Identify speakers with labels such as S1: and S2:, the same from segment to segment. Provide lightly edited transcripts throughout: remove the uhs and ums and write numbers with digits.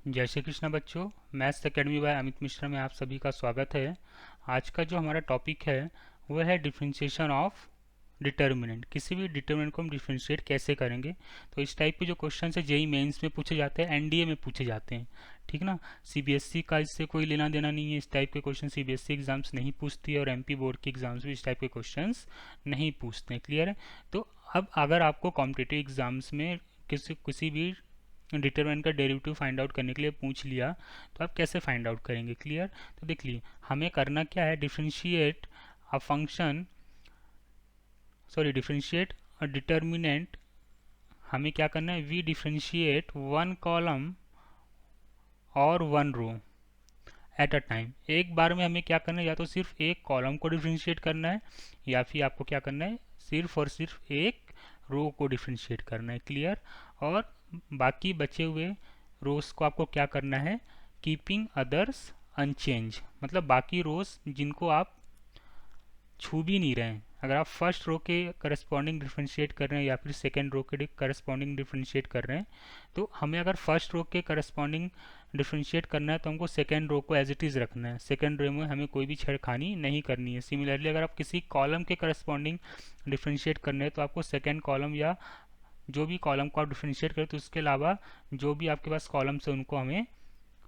S1: जय श्री कृष्ण बच्चों। Maths academy by Amit Mishra में आप सभी का स्वागत है। आज का जो हमारा टॉपिक है वो है डिफरेंशिएशन ऑफ डिटर्मिनेंट। किसी भी डिटर्मिनेंट को हम डिफरेंशिएट कैसे करेंगे। तो इस टाइप के जो क्वेश्चन है जेई मेंस में पूछे जाते हैं, एनडीए में पूछे जाते हैं। ठीक ना। सीबीएसई का इससे कोई लेना देना नहीं है। इस टाइप के क्वेश्चन सीबीएसई एग्जाम्स नहीं पूछती है और एमपी बोर्ड के एग्जाम्स भी इस टाइप के क्वेश्चन नहीं पूछते हैं। क्लियर है। तो अब अगर आपको कॉम्पिटिटिव एग्जाम्स में किसी किसी भी डिटरमिनेंट का डेरिवेटिव फाइंड आउट करने के लिए पूछ लिया तो आप कैसे फाइंड आउट करेंगे। क्लियर। तो देख लिए हमें करना क्या है, differentiate a function, differentiate a determinant. हमें क्या करना है, वी डिफरेंशिएट वन कॉलम और one row at a time. एक बार में हमें क्या करना है, या तो सिर्फ एक कॉलम को डिफरेंशिएट करना है या फिर आपको क्या करना है, सिर्फ और सिर्फ एक रो को डिफरेंशिएट करना है। क्लियर। और बाकी बचे हुए रोज को आपको क्या करना है, कीपिंग अदर्स अनचेंज, मतलब बाकी रोज जिनको आप छू भी नहीं रहे हैं। अगर आप फर्स्ट रो के करस्पॉन्डिंग डिफरेंशिएट कर रहे हैं या फिर सेकेंड रो के करस्पॉन्डिंग डिफरेंशिएट कर रहे हैं, तो हमें अगर फर्स्ट रो के करस्पॉन्डिंग डिफरेंशिएट करना है तो हमको सेकेंड रो को एज इट इज़ रखना है। सेकेंड रो में हमें कोई भी छेड़खानी नहीं करनी है। सिमिलरली अगर आप किसी कॉलम के करस्पॉन्डिंग डिफरेंशिएट करना है तो आपको सेकेंड कॉलम या जो भी कॉलम को आप डिफरेंशिएट करें तो उसके अलावा जो भी आपके पास कॉलम्स है उनको हमें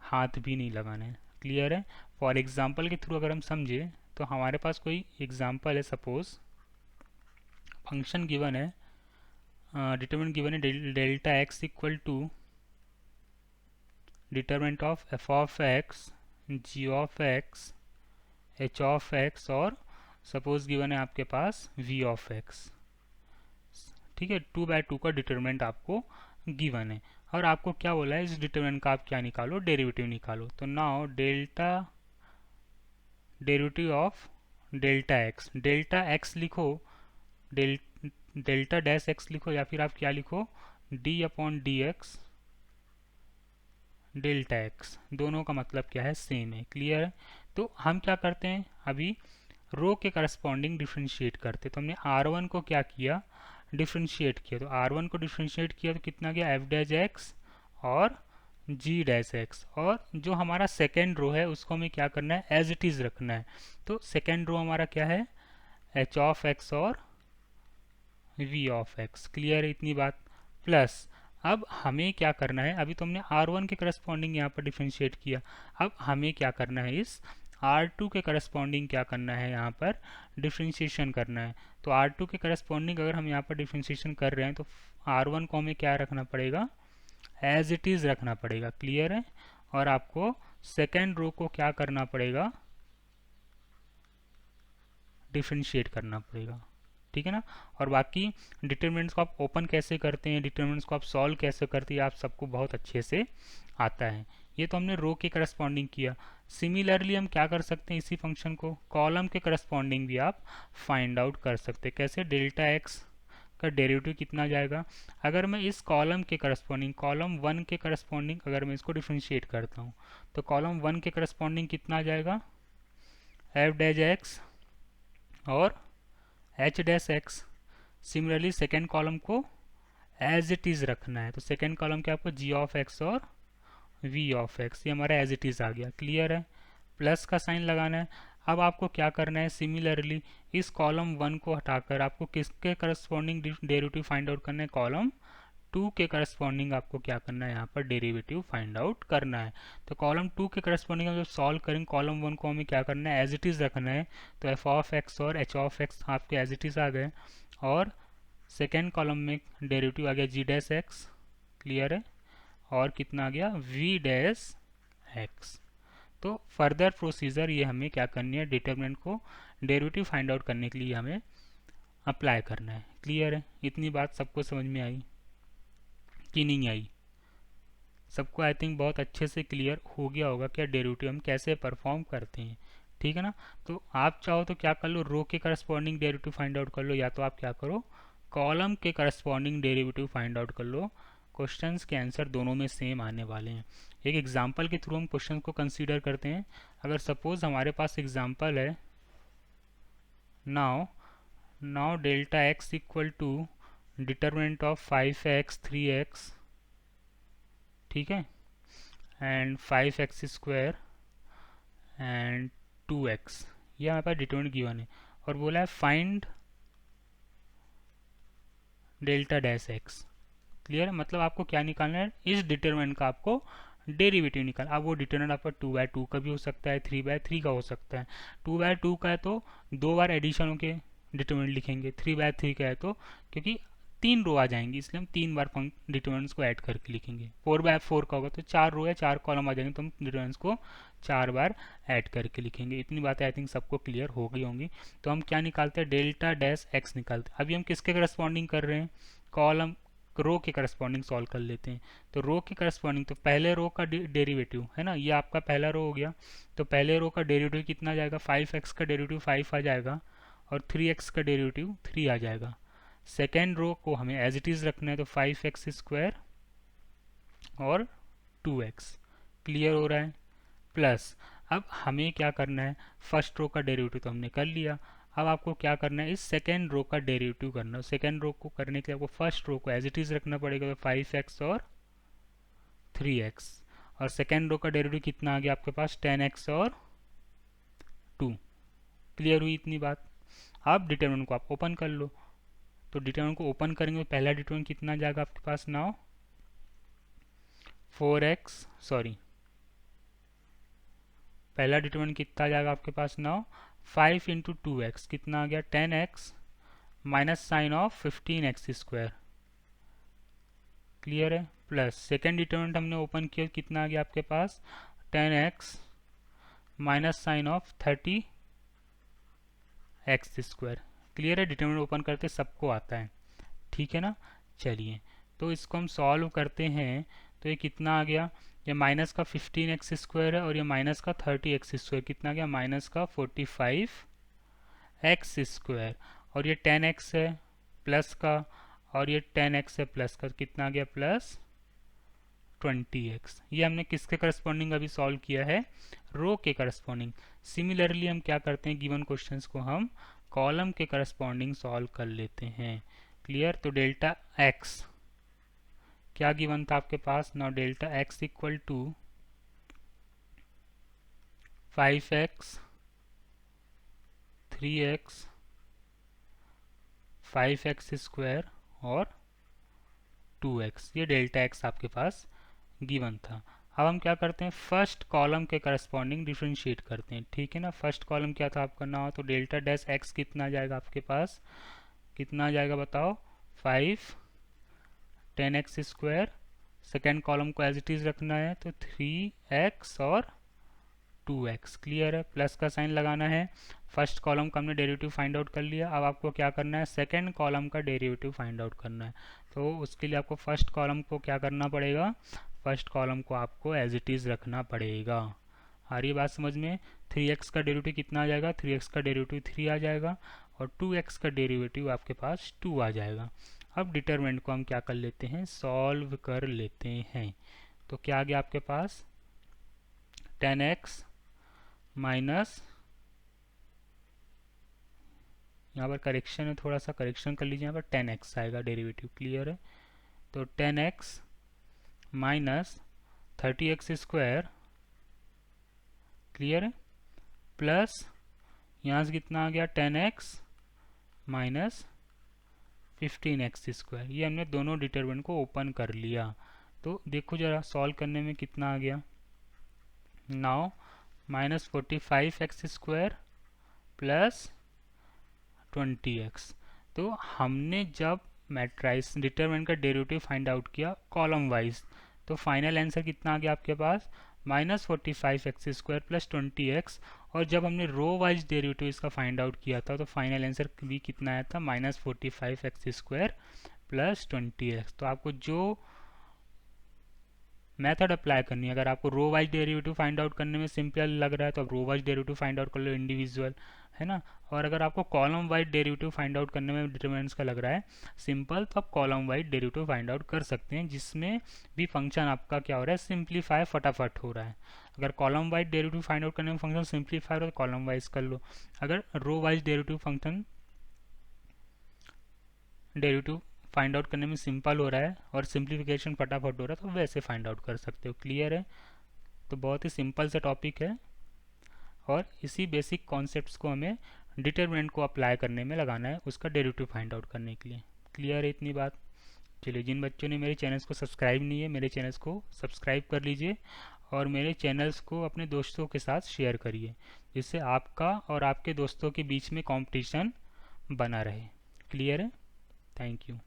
S1: हाथ भी नहीं लगाना है। क्लियर है। फॉर एग्जाम्पल के थ्रू अगर हम समझे तो हमारे पास कोई एग्जाम्पल है, सपोज फंक्शन गिवन है, डिटरमिनेंट गिवन है delta x equal to determinant of f of x, g of x, h of x और सपोज गिवन है आपके पास वी ऑफ एक्स। ठीक है, 2/2 का डिटरमिनेंट आपको गिवन है और आपको क्या बोला है, इस डिटरमिनेंट का आप क्या निकालो, डेरिवेटिव निकालो। तो now delta derivative of delta x लिखो, डेल डेल्टा डैश एक्स लिखो या फिर आप क्या लिखो, D upon D x delta x. दोनों का मतलब क्या है, सेम है। क्लियर है। तो हम क्या करते हैं, अभी रो के करस्पॉन्डिंग डिफ्रेंशिएट करते। तो हमने R1 को क्या किया, डिफ्रेंशिएट किया। तो R1 को डिफ्रेंशिएट किया तो कितना गया, एफ डैश एक्स और जी डैश एक्स। और जो हमारा सेकेंड रो है उसको हमें क्या करना है, एज इट इज़ रखना है। तो सेकेंड रो हमारा क्या है, एच ऑफ एक्स और वी ऑफ एक्स। क्लियर है इतनी बात। प्लस अब हमें क्या करना है, अभी तो हमने R1 के करस्पॉन्डिंग यहाँ पर डिफ्रेंशिएट किया। अब हमें क्या करना है, इस R2 के करस्पॉन्डिंग क्या करना है, यहाँ पर डिफ्रेंशिएशन करना है। तो R2 के करस्पॉन्डिंग अगर हम यहाँ पर डिफ्रेंशिएशन कर रहे हैं तो R1 को हमें क्या रखना पड़ेगा, एज इट इज़ रखना पड़ेगा। क्लियर है। और आपको सेकेंड रो को क्या करना पड़ेगा, डिफ्रेंशिएट करना पड़ेगा। ठीक है ना। और बाकी डिटरमिनेंट्स को आप ओपन कैसे करते हैं, डिटरमिनेंट्स को आप सॉल्व कैसे करते हैं, आप सबको बहुत अच्छे से आता है। ये तो हमने रो के करस्पॉन्डिंग किया। सिमिलरली हम क्या कर सकते हैं, इसी फंक्शन को कॉलम के करस्पॉन्डिंग भी आप फाइंड आउट कर सकते हैं। कैसे, डेल्टा एक्स का डेरिवेटिव कितना जाएगा, अगर मैं इस कॉलम के करस्पॉन्डिंग, कॉलम वन के करस्पॉन्डिंग अगर मैं इसको डिफ्रेंशिएट करता हूँ तो कॉलम वन के करस्पॉन्डिंग कितना आ जाएगा, एफ डैश एक्स और H dash x. Similarly second column को एज इट इज़ रखना है। तो सेकेंड कॉलम क्या, आपको जी ऑफ एक्स और वी ऑफ एक्स, ये हमारा एज इट इज़ आ गया। क्लियर है। प्लस का साइन लगाना है। अब आपको क्या करना है, सिमिलरली इस कॉलम वन को हटाकर आपको किसके करस्पॉन्डिंग डेरिवेटिव फाइंड आउट करना है, कॉलम टू के करस्पॉन्डिंग आपको क्या करना है, यहाँ पर डेरिवेटिव फाइंड आउट करना है। तो कॉलम टू के करस्पॉन्डिंग हम जब सॉल्व करेंगे, कॉलम वन को हमें क्या करना है, एज इट इज़ रखना है। तो एफ ऑफ एक्स और एच ऑफ एक्स आपके एज इट इज़ आ गए और सेकेंड कॉलम में डेरिवेटिव आ गया जी डैश एक्स। क्लियर है। और कितना आ गया, वी डैश एक्स। तो फर्दर प्रोसीजर ये हमें क्या करनी है, डिटरमिनेंट को डेरिवेटिव फाइंड आउट करने के लिए हमें अप्लाई करना है। क्लियर है। इतनी बात सबको समझ में आई कि नहीं आई, सबको आई थिंक बहुत अच्छे से क्लियर हो गया होगा क्या डेरिवेटिव हम कैसे परफॉर्म करते हैं। ठीक है ना। तो आप चाहो तो क्या कर लो, रो के करस्पॉन्डिंग डेरिवेटिव फाइंड आउट कर लो, या तो आप क्या करो, कॉलम के करस्पॉन्डिंग डेरिवेटिव फाइंड आउट कर लो। क्वेश्चंस के आंसर दोनों में सेम आने वाले हैं। एक एग्जांपल के थ्रू हम क्वेश्चन को कंसीडर करते हैं। अगर सपोज हमारे पास एग्जांपल है, now now delta x equal to determinant of 5x 3x। ठीक है। एंड 5x² एंड 2x, ये हमारे पास डिटरमिनेंट गिवन है। और बोला है find delta dash x। Clear है, मतलब आपको क्या निकालना है, इस डिटरमिनेंट का आपको डेरिवेटिव निकाल। अब वो डिटरमिनेंट आपका 2/2 का भी हो सकता है, 3/3 का हो सकता है। 2/2 का है तो 2 बार एडिशन होके डिटरमिनेंट लिखेंगे, 3/3 का है तो क्योंकि 3 रो आ जाएंगी इसलिए हम 3 बार डिटरमिनेंट्स को ऐड करके लिखेंगे। 4/4 का होगा तो 4 रो या 4 कॉलम आ जाएंगे तो हम डिटरमिनेंट्स को 4 बार ऐड करके लिखेंगे। इतनी बातें आई थिंक सबको क्लियर हो गई होंगी। तो हम क्या निकालते हैं, डेल्टा डैश एक्स निकालते हैं। अभी हम किसके करस्पॉन्डिंग कर रहे हैं, कॉलम रो के करस्पॉन्डिंग सॉल्व कर लेते हैं। तो रो के करस्पॉन्डिंग, तो पहले रो का डेरिवेटिव है ना, ये आपका पहला रो हो गया। तो पहले रो का डेरिवेटिव कितना जाएगा, 5x का डेरिवेटिव 5 आ जाएगा और 3x का डेरिवेटिव 3 आ जाएगा। सेकेंड रो को हमें एज इट इज रखना है तो 5x² और 2x। क्लियर हो रहा है। प्लस अब हमें क्या करना है, फर्स्ट रो का डेरिवेटिव तो हमने कर लिया। अब आपको क्या करना है, इस सेकेंड रो का डेरिवेटिव करना है। सेकेंड रो को करने के लिए आपको फर्स्ट रो को एज इट इज रखना पड़ेगा, तो 5x और 3x। और सेकेंड रो का डेरिवेटिव कितना आ गया आपके पास, 10x और 2। क्लियर हुई इतनी बात। अब डिटरमिनेंट को आप ओपन कर लो। तो डिटरमिनेंट को ओपन करेंगे तो पहला डिटरमिनेंट कितना जाएगा आपके पास, नाउ 4x, सॉरी पहला डिटरमिनेंट कितना जाएगा आपके पास, नाउ 5 इंटू 2x कितना आ गया, 10x minus sine of 15x²। Clear है। प्लस सेकेंड डिटरमिनेंट हमने ओपन किया कितना आ गया आपके पास, 10x minus sine of 30x²। Clear है, डिटरमिनेंट ओपन करते सबको आता है, ठीक है ना। चलिए तो इसको हम सॉल्व करते हैं। तो ये कितना आ गया, ये माइनस का 15x² है और ये माइनस का 30x², कितना गया, माइनस का 45x²। और ये 10x है प्लस का, और ये 10x है प्लस का, कितना गया, प्लस 20x। ये हमने किसके करस्पॉन्डिंग अभी सॉल्व किया है, रो के करस्पॉन्डिंग। सिमिलरली हम क्या करते हैं, गिवन क्वेश्चंस को हम कॉलम के करस्पॉन्डिंग सॉल्व कर लेते हैं। क्लियर। तो डेल्टा x क्या गिवन था आपके पास, now delta x equal to 5x 3x 5x² और 2x, ये डेल्टा x आपके पास गिवन था। अब हम क्या करते हैं, फर्स्ट कॉलम के करस्पॉन्डिंग डिफ्रेंशिएट करते हैं, ठीक है ना। फर्स्ट कॉलम क्या था आपका, ना तो डेल्टा डैश x कितना आ जाएगा आपके पास, कितना आ जाएगा बताओ, 5 10x²। सेकेंड कॉलम को एज इट इज रखना है तो 3x और 2x। क्लियर है। प्लस का साइन लगाना है। फर्स्ट कॉलम का हमने डेरिवेटिव फाइंड आउट कर लिया। अब आपको क्या करना है, सेकेंड कॉलम का डेरिवेटिव फाइंड आउट करना है। तो उसके लिए आपको फर्स्ट कॉलम को क्या करना पड़ेगा, फर्स्ट कॉलम को आपको एज इट इज रखना पड़ेगा। आ रही है बात समझ में। 3x का डेरिवेटिव कितना आ जाएगा, 3x का डेरिवेटिव 3 आ जाएगा और 2x का डेरिवेटिव आपके पास 2 आ जाएगा। अब डिटरमिनेंट को हम क्या कर लेते हैं, सॉल्व कर लेते हैं। तो क्या आ गया आपके पास, 10x माइनस, यहाँ पर करेक्शन है, थोड़ा सा करेक्शन कर लीजिए, यहाँ पर 10x आएगा डेरिवेटिव। क्लियर है। तो 10x माइनस 30x², क्लियर है, प्लस यहाँ से कितना आ गया, 10x माइनस 15x²। ये हमने दोनों डिटरमिनेंट को ओपन कर लिया। तो देखो जरा सॉल्व करने में कितना आ गया, now minus 45x² plus 20x। तो हमने जब मैट्राइस डिटरमिनेंट का डेरिवेटिव फाइंड आउट किया कॉलम वाइज, तो फाइनल आंसर कितना आ गया आपके पास, माइनस 45x² प्लस 20x। और जब हमने रो वाइज डेरिवेटिव इसका फाइंड आउट किया था तो फाइनल आंसर भी कितना आया था, माइनस 45x² प्लस 20x। तो आपको जो मेथड अप्लाई करनी है, अगर आपको row wise derivative find out करने में सिंपल लग रहा है तो आप row wise derivative find out कर लो इंडिविजुअल, है ना। और अगर आपको column wise derivative find out करने में डिटरमिनेंट्स का लग रहा है सिंपल, तो आप column wise derivative find out कर सकते हैं, जिसमें भी फंक्शन आपका क्या हो रहा है, सिंप्लीफाई फटाफट हो रहा है। अगर column wise derivative find out करने में फंक्शन सिंप्लीफाई हो रहा है तो कॉलम वाइज कर लो। अगर row wise derivative function derivative find out करने में सिंपल हो रहा है और सिंप्लीफिकेशन फटाफट हो रहा है तो वैसे फाइंड आउट कर सकते हो। क्लियर है। तो बहुत ही सिंपल सा टॉपिक है और इसी बेसिक कॉन्सेप्ट्स को हमें डिटरमिनेंट को अप्लाई करने में लगाना है उसका डेरिवेटिव फाइंड आउट करने के लिए। क्लियर है इतनी बात? चलिए, जिन बच्चों ने मेरे चैनल्स को सब्सक्राइब नहीं है, मेरे चैनल्स को सब्सक्राइब कर लीजिए और मेरे चैनल्स को अपने दोस्तों के साथ शेयर करिए, जिससे आपका और आपके दोस्तों के बीच में कंपटीशन बना रहे। क्लियर है? Thank you.